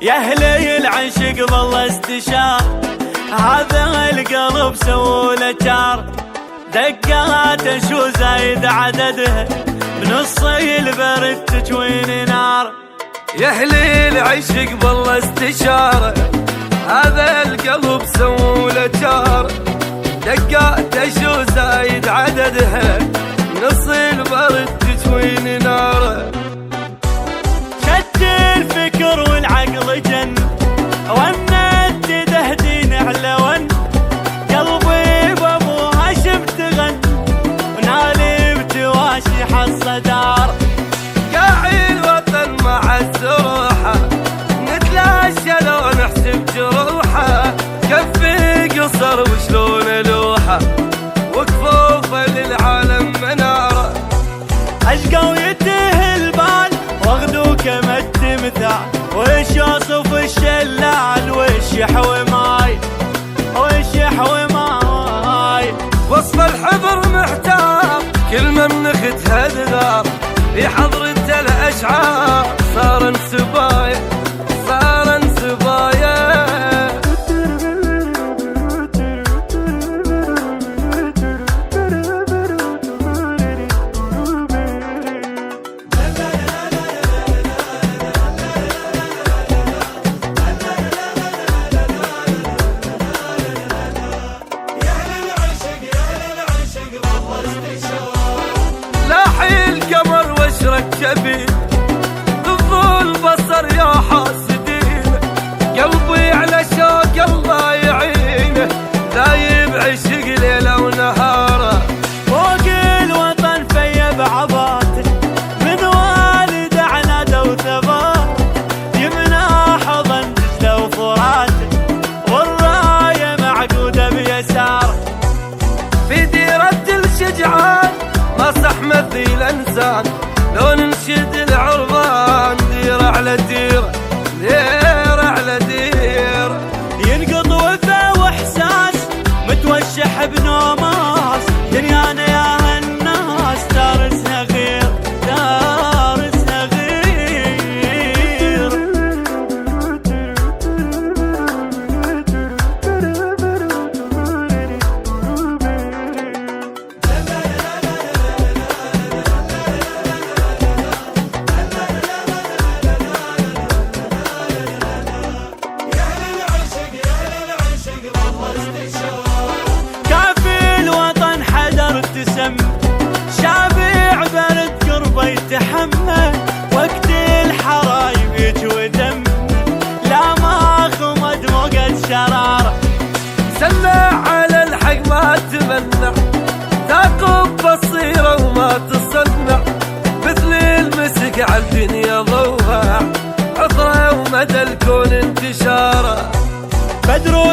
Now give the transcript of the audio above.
يا اهلي العشق والله استشار، هذا القلب سوله جار، دقاته شو زايد عددها، بنص البرد تجوين نار. يا اهلي العشق والله استشار، هذا القلب سوله جار، دقاته شو زايد عددها، نص البرد تجوين نار. شد الفكر والعقل جن، ونت تهدين على ون، قلبي بابو هاشم تغن، ونالي بتواشي حصة دار. قاعي الوطن مع السروحة، نتلاشى لو نحسب جروحه، كفي قصر وشلون لوحه، وكفوفه للعالم مناره. اشقى يتيه البال واخذوا كما التمثال، وش يوصف الشلال وش يحوي ماي، وش يحوي ماي. وصف الحضر محتار، كلمة من اختها ذغار، في حضرة الاشعار صار انسبايا، صار انسبايا. القمر واشرك جبين، ضد البصر يا حاسدين، قلبي على شوق الله يعينه، دايب عشق ليله ونهاره. فوق الوطن فيا بعباته، من والد عناده وثبات، يمنى حضن دجله وفراته، والرايه معقوده بيساره. في ديرة الشجعان ما صح مثيل انسان، لو ننشد العربان ديرة على ديرة، ديرة على ديرة. ينقض وفا واحساس متوشح بنوماس، دنيانا يا هالناس دارسها غير، دارسها غير. شابع برد قربه يتحمل، وقت الحرايب يجوي دم، لا ما خمد موقد شراره. سلع على الحق ما تمنع، تعقب بصيره وما تصنع، مثل المسك على الدنيا ضوها، عطره ومدى الكون انتشاره. بدرو